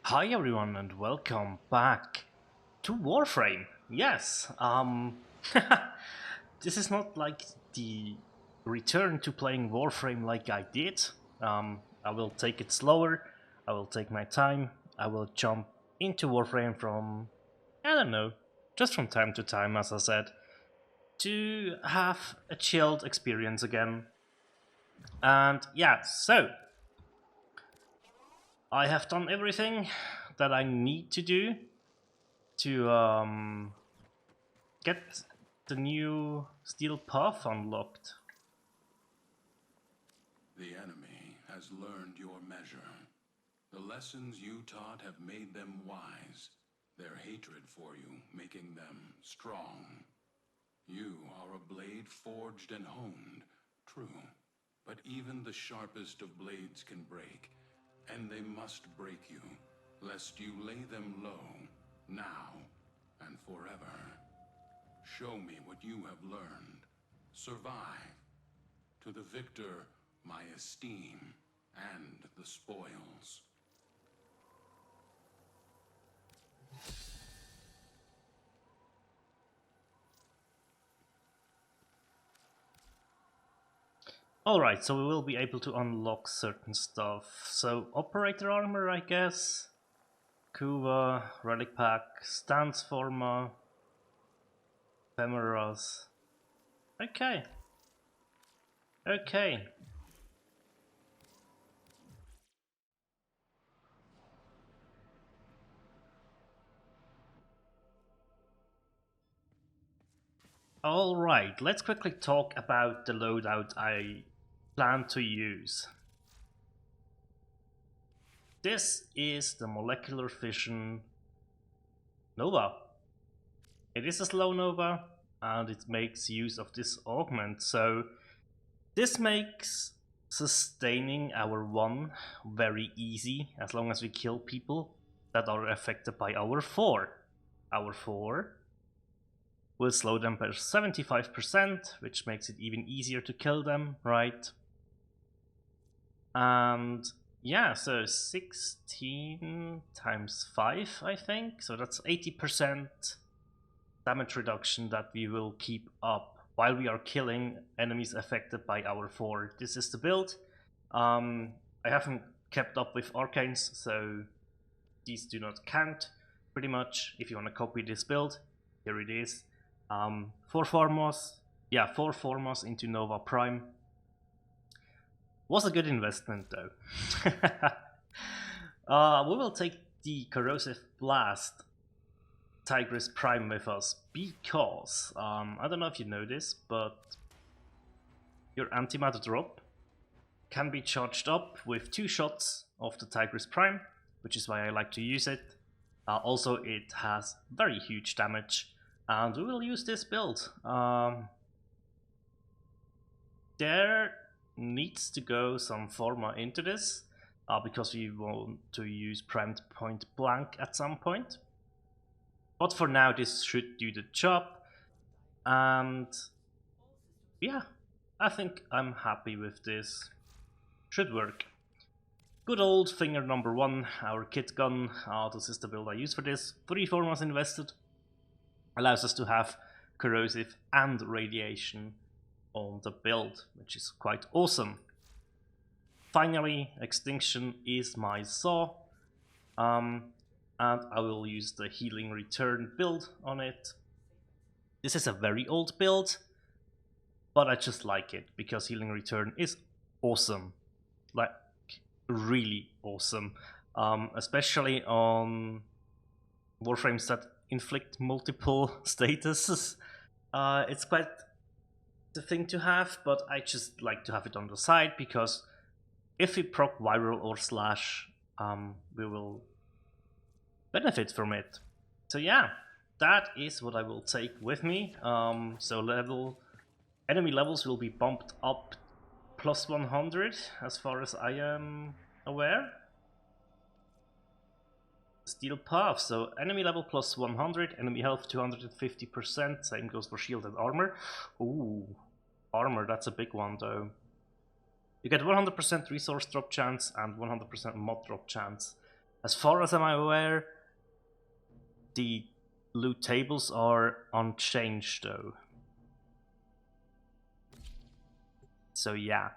Hi everyone and welcome back to Warframe. Yes, this is not like the return to playing Warframe like I did. I will take it slower, I will take my time, I will jump into Warframe from, I don't know, just from time to time as I said, to have a chilled experience again. And yeah, so I have done everything that I need to do to get the new steel path unlocked. The enemy has learned your measure. The lessons you taught have made them wise, their hatred for you making them strong. You are a blade forged and honed, true, but even the sharpest of blades can break, and they must break you, lest you lay them low, now and forever. Show me what you have learned. Survive. To the victor, my esteem and the spoils. Alright, so we will be able to unlock certain stuff. So, operator armor, I guess. Kuva, relic pack, stance forma, ephemeras. Okay. Okay. Alright, let's quickly talk about the loadout I plan to use. This is the molecular fission Nova. It is a slow Nova and it makes use of this augment, so this makes sustaining our 1 very easy as long as we kill people that are affected by our 4. Our 4 will slow them by 75%, which makes it even easier to kill them, right? And yeah, so 16 times 5, I think. So that's 80% damage reduction that we will keep up while we are killing enemies affected by our 4. This is the build. I haven't kept up with arcanes, so these do not count pretty much. If you want to copy this build, here it is. 4 Formos, yeah, 4 Formos into Nova Prime. Was a good investment though. We will take the Corrosive Blast Tigris Prime with us because, I don't know if you know this, but your antimatter drop can be charged up with 2 shots of the Tigris Prime, which is why I like to use it. Also, it has very huge damage, and we will use this build. There needs to go some Forma into this, because we want to use Primed Point Blank at some point. But for now, this should do the job, and yeah, I think I'm happy with this. Should work. Good old finger number 1, our kit gun. This is the build I use for this. 3 Formas invested. Allows us to have corrosive and radiation on the build, which is quite awesome. Finally, extinction is my saw, and I will use the healing return build on it. This is a very old build, but I just like it because healing return is awesome, like really awesome, especially on Warframes that inflict multiple statuses. It's quite the thing to have, but I just like to have it on the side because if we proc viral or slash, we will benefit from it. So yeah, that is what I will take with me. So enemy levels will be bumped up plus 100 as far as I am aware. Steel path, so enemy level plus 100, enemy health 250%, same goes for shield and armor. Ooh, armor, that's a big one though. You get 100% resource drop chance and 100% mod drop chance As far as I'm aware, the loot tables are unchanged though. So yeah,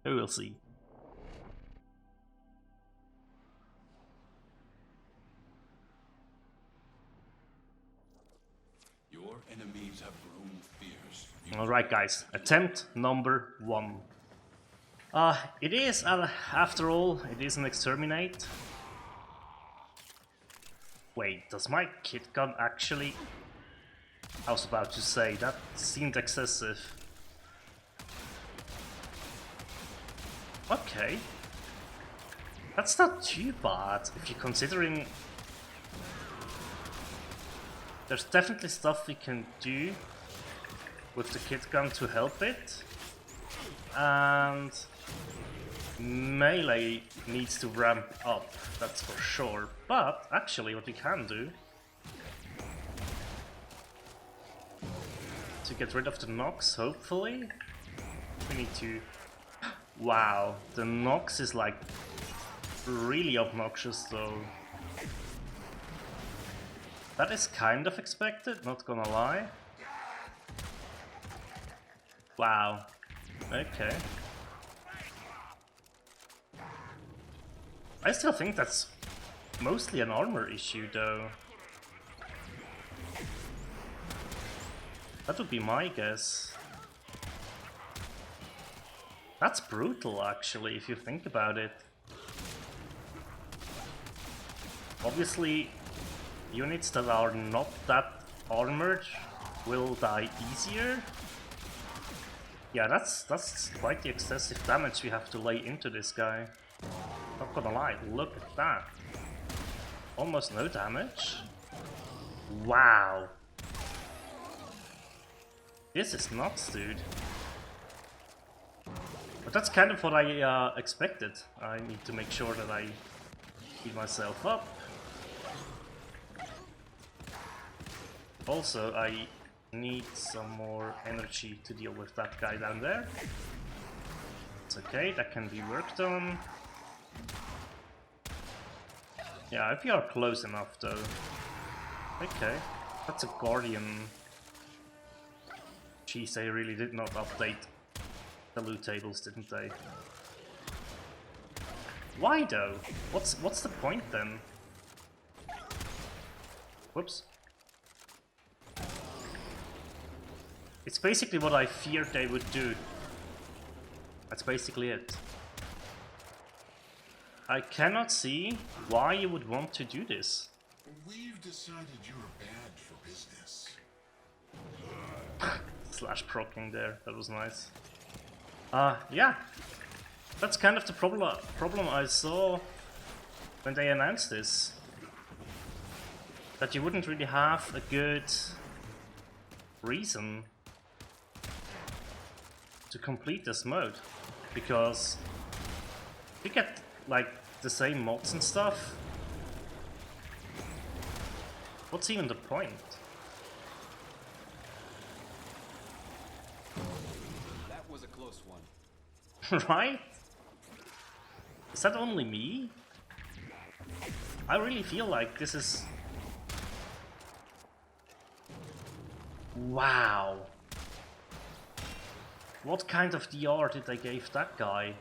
we will see. Your enemies have grown fierce. Alright guys, attempt number 1. It is, after all, it is an exterminate. Wait, does my kit gun actually... I was about to say, that seemed excessive. Okay. That's not too bad, if you're considering... There's definitely stuff we can do with the kit gun to help it. And... melee needs to ramp up, that's for sure. But actually what we can do to get rid of the knocks, hopefully, we need to... Wow, the knocks is like really obnoxious though. That is kind of expected, not gonna lie. Wow, okay. I still think that's mostly an armor issue though. That would be my guess. That's brutal actually, if you think about it. Obviously, units that are not that armored will die easier. Yeah, that's quite the excessive damage we have to lay into this guy. Not gonna lie, look at that. Almost no damage. Wow. This is nuts, dude. But that's kind of what I expected. I need to make sure that I heal myself up. Also, I need some more energy to deal with that guy down there. It's okay, that can be worked on. Yeah, if you are close enough though. Okay, that's a Guardian. Jeez, they really did not update the loot tables, didn't they? Why though? What's the point then? Whoops. It's basically what I feared they would do. That's basically it. I cannot see why you would want to do this. We've decided you're bad for business. Slash procking there, that was nice. Yeah. That's kind of the problem I saw when they announced this. That you wouldn't really have a good reason to complete this mode. Because you get like the same mods and stuff. What's even the point? That was a close one. Right? Is that only me? I really feel like this is... Wow. What kind of DR did they give that guy?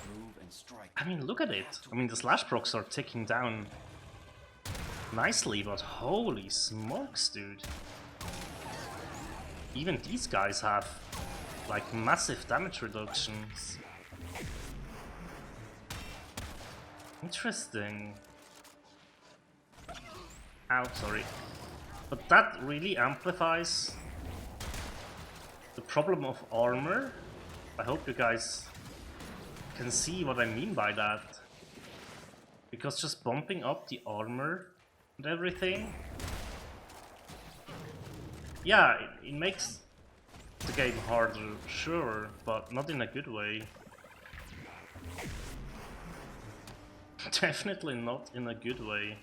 Move and strike. I mean, look at it. I mean, the slash procs are ticking down nicely, but holy smokes, dude. Even these guys have like massive damage reductions. Interesting. Ow, sorry. But that really amplifies the problem of armor. I hope you guys can see what I mean by that. Because just bumping up the armor and everything, yeah, it makes the game harder, sure, but not in a good way. Definitely not in a good way.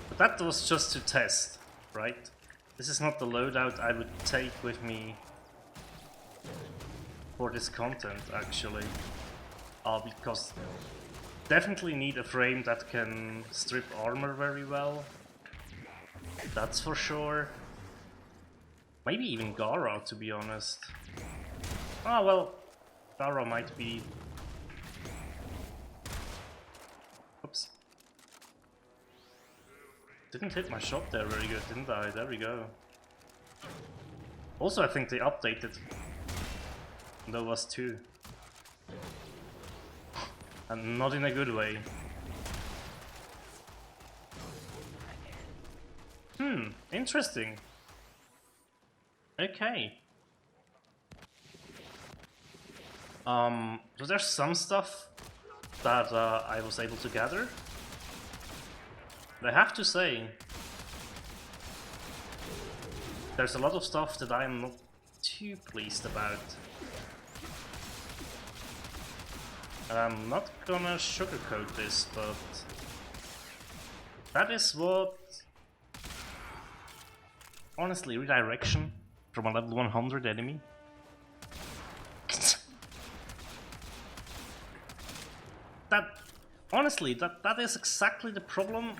But that was just to test, right? This is not the loadout I would take with me for this content, actually. Because definitely need a frame that can strip armor very well. That's for sure. Maybe even Gara, to be honest. Oh well, Gara might be... Oops. Didn't hit my shot there very good, didn't I? There we go. Also, I think they updated Novas 2. And not in a good way. Interesting. Okay. So there's some stuff that I was able to gather. But I have to say, there's a lot of stuff that I'm not too pleased about. And I'm not gonna sugarcoat this, but that is what... Honestly, redirection from a level 100 enemy. Honestly, that is exactly the problem.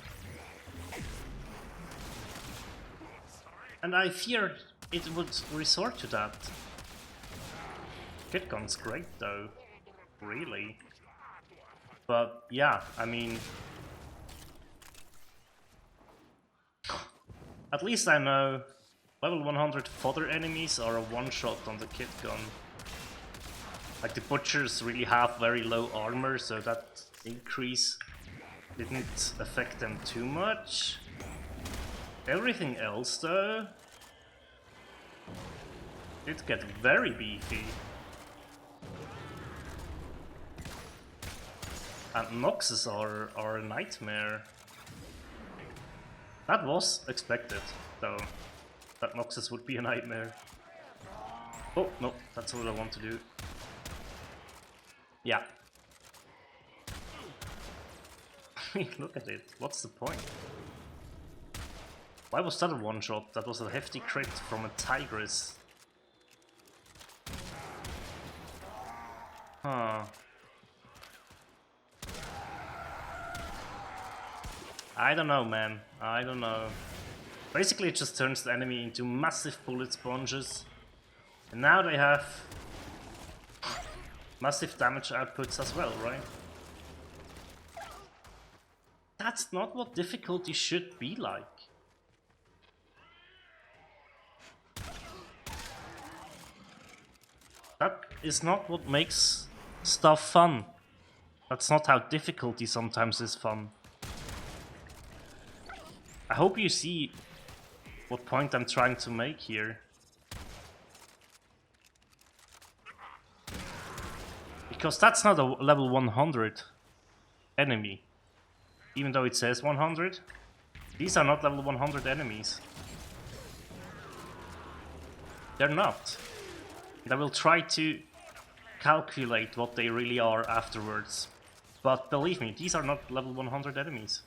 And I feared it would resort to that. Kit gun's great though, really. But yeah, I mean... At least I know level 100 fodder enemies are a one-shot on the kit gun. Like the butchers really have very low armor, so that increase didn't affect them too much. Everything else though, it get very beefy. And Noxes are a nightmare. That was expected, though, that Noxes would be a nightmare. Oh, no, that's what I want to do. Yeah. Look at it, what's the point? Why was that a one-shot? That was a hefty crit from a Tigress. Huh. I don't know, man. I don't know. Basically it just turns the enemy into massive bullet sponges. And now they have massive damage outputs as well, right? That's not what difficulty should be like. That is not what makes stuff fun. That's not how difficulty sometimes is fun. I hope you see what point I'm trying to make here. Because that's not a level 100 enemy. Even though it says 100, these are not level 100 enemies. They're not. And I will try to calculate what they really are afterwards. But believe me, these are not level 100 enemies.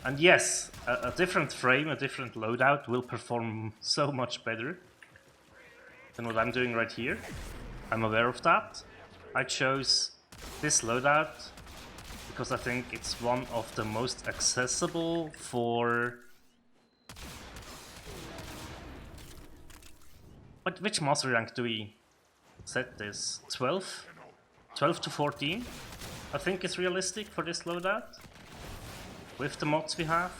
And yes, a different frame, a different loadout will perform so much better than what I'm doing right here. I'm aware of that. I chose this loadout because I think it's one of the most accessible for... Which mastery rank do we set this? 12? 12 to 14? I think is realistic for this loadout. With the mods we have.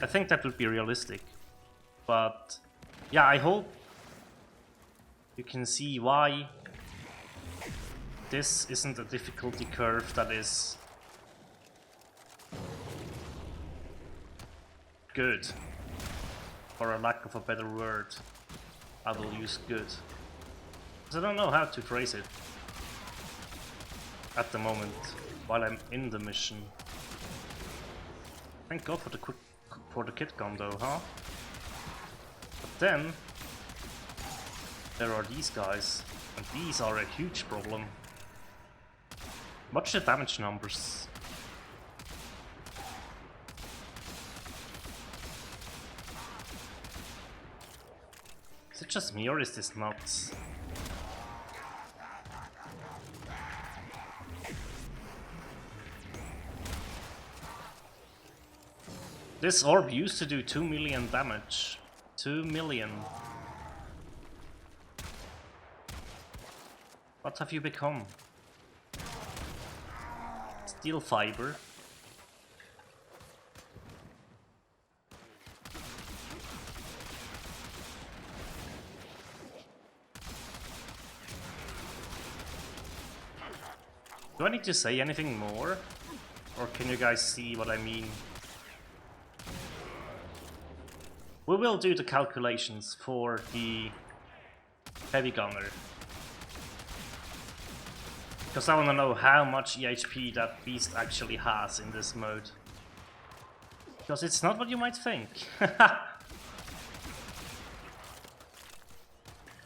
I think that would be realistic. But yeah, I hope you can see why this isn't a difficulty curve that is good. For a lack of a better word, I will use good. Because I don't know how to phrase it at the moment. While I'm in the mission. Thank God for the kit gun though, huh? But then there are these guys, and these are a huge problem. Watch the damage numbers. Is it just me or is this nuts? This orb used to do 2 million damage. 2 million. What have you become? Steel fiber. Do I need to say anything more? Or can you guys see what I mean? We will do the calculations for the heavy gunner. Because I want to know how much EHP that beast actually has in this mode. Because it's not what you might think. Look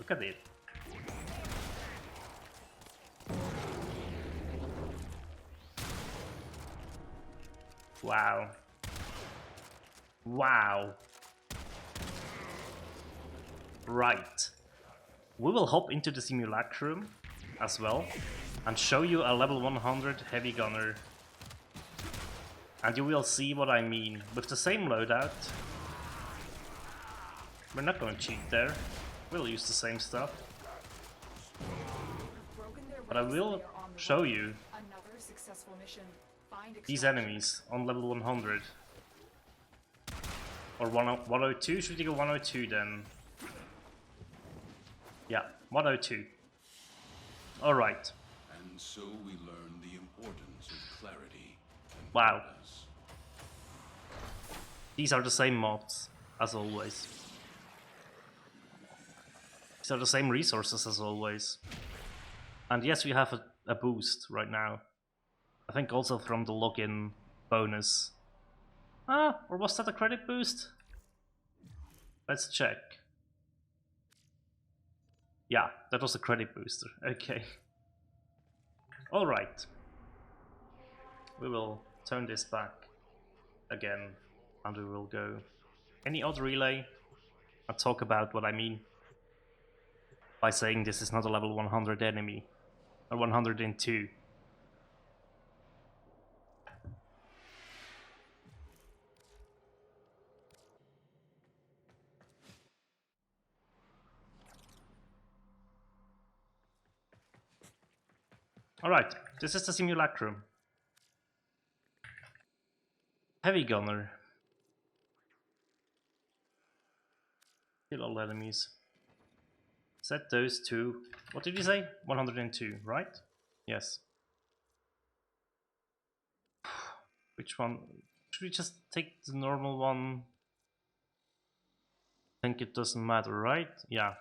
at it. Wow. Wow. Right. We will hop into the simulacrum as well and show you a level 100 heavy gunner. And you will see what I mean. With the same loadout. We're not going to cheat there. We'll use the same stuff. But I will show you these enemies on level 100. Or 102? Should we go 102 then? Yeah, 102. Alright. And so we learn the importance of clarity and Wow. purpose. These are the same mobs, as always. These are the same resources as always. And yes, we have a boost right now. I think also from the login bonus. Ah, or was that a credit boost? Let's check. Yeah, that was a credit booster. Okay. Alright. We will turn this back again and we will go any odd relay and talk about what I mean by saying this is not a level 100 enemy, or 102. Alright, this is the simulacrum. Heavy gunner. Kill all enemies. Set those to, what did you say? 102, right? Yes. Which one? Should we just take the normal one? I think it doesn't matter, right? Yeah.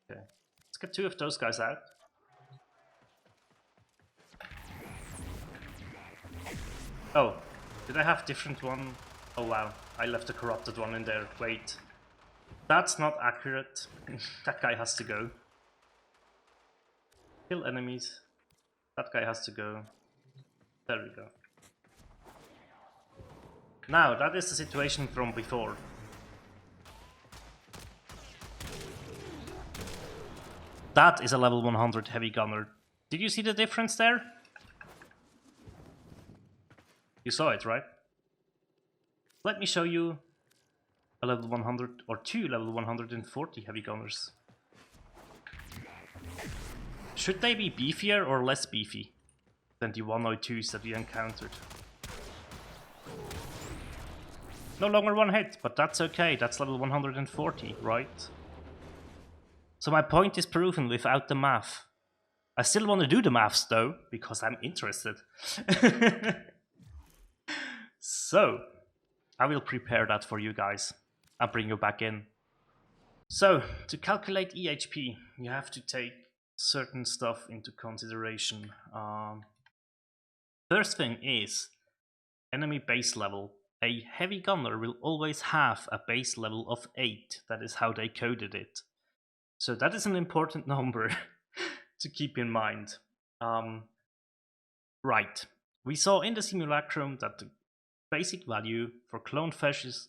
Okay. Let's get 2 of those guys out. Oh, did I have different one? Oh wow, I left the corrupted one in there. Wait. That's not accurate. That guy has to go. Kill enemies. That guy has to go. There we go. Now, that is the situation from before. That is a level 100 heavy gunner. Did you see the difference there? You saw it, right? Let me show you a level 100 or 2 level 140 heavy gunners. Should they be beefier or less beefy than the 102s that we encountered? No longer one hit, but that's okay, that's level 140, right? So my point is proven without the math. I still want to do the maths though, because I'm interested. So, I will prepare that for you guys. I'll bring you back in. So, to calculate EHP, you have to take certain stuff into consideration. First thing is enemy base level. A heavy gunner will always have a base level of 8. That is how they coded it. So that is an important number to keep in mind. Right. We saw in the simulacrum that the basic value for cloned flesh is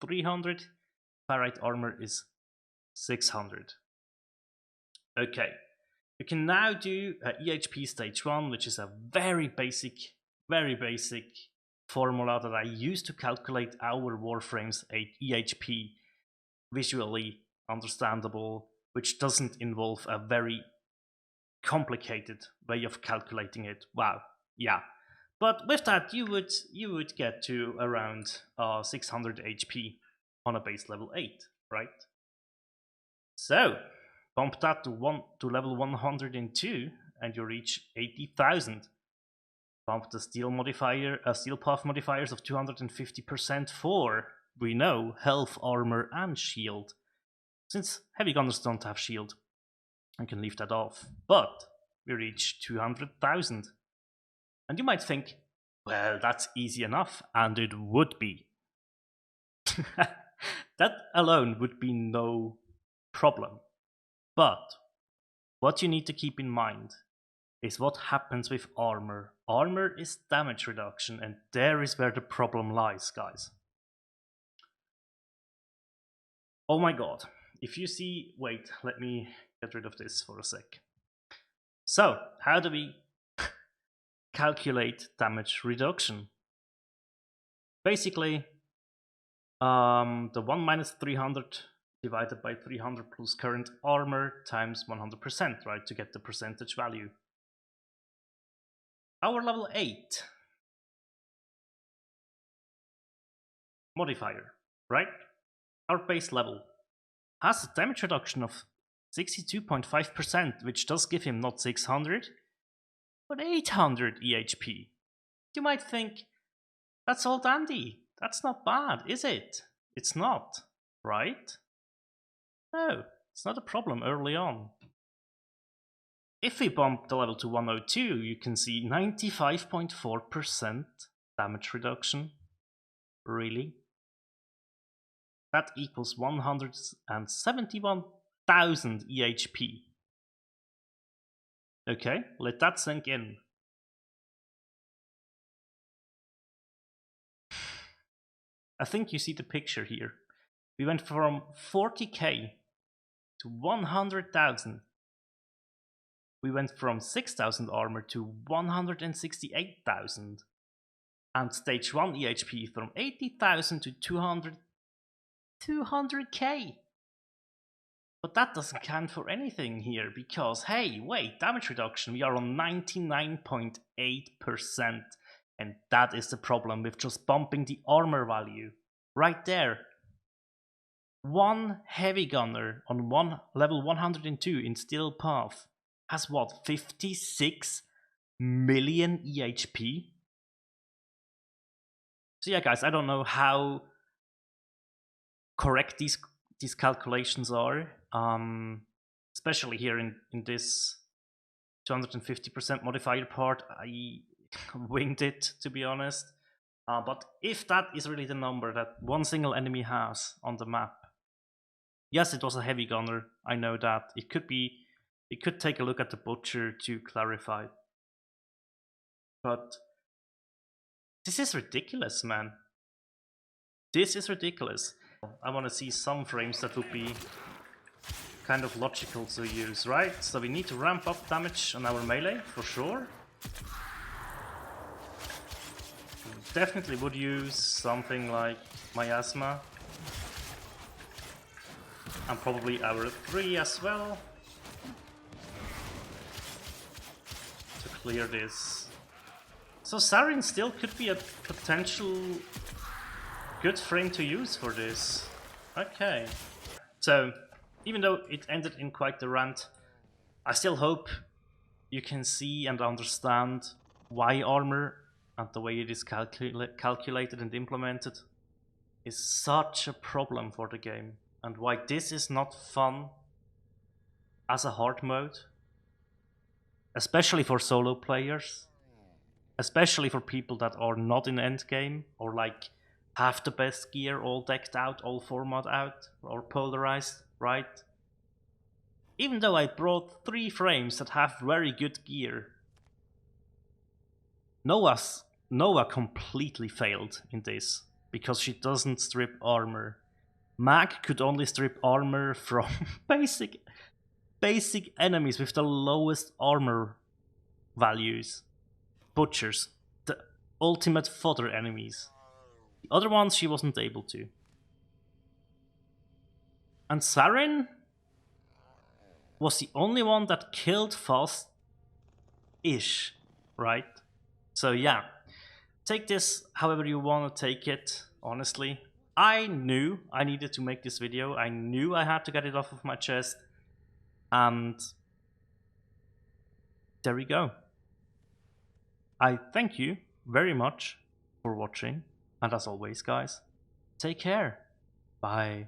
300, Pyrite armor is 600. Okay. You can now do EHP stage 1, which is a very basic formula that I use to calculate our Warframe's EHP, visually understandable, which doesn't involve a very complicated way of calculating it. Wow, yeah. But with that, you would get to around 600 HP on a base level 8, right? So bump that to level 102, and you reach 80,000. Bump the steel path modifiers of 250% for, we know, health, armor, and shield. Since heavy gunners don't have shield, I can leave that off. But we reach 200,000. And you might think, well, that's easy enough, and it would be. That alone would be no problem. But what you need to keep in mind is what happens with armor. Armor is damage reduction, and there is where the problem lies, guys. Oh my god. If you see... Wait, let me get rid of this for a sec. So, how do we calculate damage reduction? Basically, the 1 minus 300 divided by 300 plus current armor times 100%, right, to get the percentage value. Our level 8 modifier, right, our base level, has a damage reduction of 62.5%, which does give him not 600, but 800 EHP. You might think, that's all dandy. That's not bad, is it? It's not, right? No, it's not a problem early on. If we bump the level to 102, you can see 95.4% damage reduction. Really? That equals 171,000 EHP. Okay, let that sink in. I think you see the picture here. We went from 40k to 100,000. We went from 6,000 armor to 168,000. And stage 1 EHP from 80,000 to 200k. But that doesn't count for anything here, because, hey, wait, damage reduction, we are on 99.8%. And that is the problem with just bumping the armor value. Right there. One heavy gunner on level 102 in Steel Path has what, 56 million EHP? So yeah, guys, I don't know how correct these calculations are, especially here in this 250% modifier part. I winged it, to be honest. But if that is really the number that one single enemy has on the map, yes, it was a heavy gunner, I know that. It could take a look at the butcher to clarify. But this is ridiculous, man. This is ridiculous. I want to see some frames that would be kind of logical to use, right? So we need to ramp up damage on our melee, for sure. Definitely would use something like Miasma. And probably our 3 as well. To clear this. So Sarin still could be a potential good frame to use for this. Okay. So, even though it ended in quite the rant, I still hope you can see and understand why armor and the way it is calculated and implemented is such a problem for the game, and why this is not fun as a hard mode, especially for solo players, especially for people that are not in endgame or like have the best gear all decked out, all format out, or polarized, right? Even though I brought 3 frames that have very good gear, Noah completely failed in this because she doesn't strip armor. Mag could only strip armor from basic enemies with the lowest armor values. Butchers, the ultimate fodder enemies. The other ones she wasn't able to. And Sarin was the only one that killed fast-ish, right? So yeah, take this however you want to take it, honestly. I knew I needed to make this video. I knew I had to get it off of my chest. And there we go. I thank you very much for watching. And as always, guys, take care. Bye.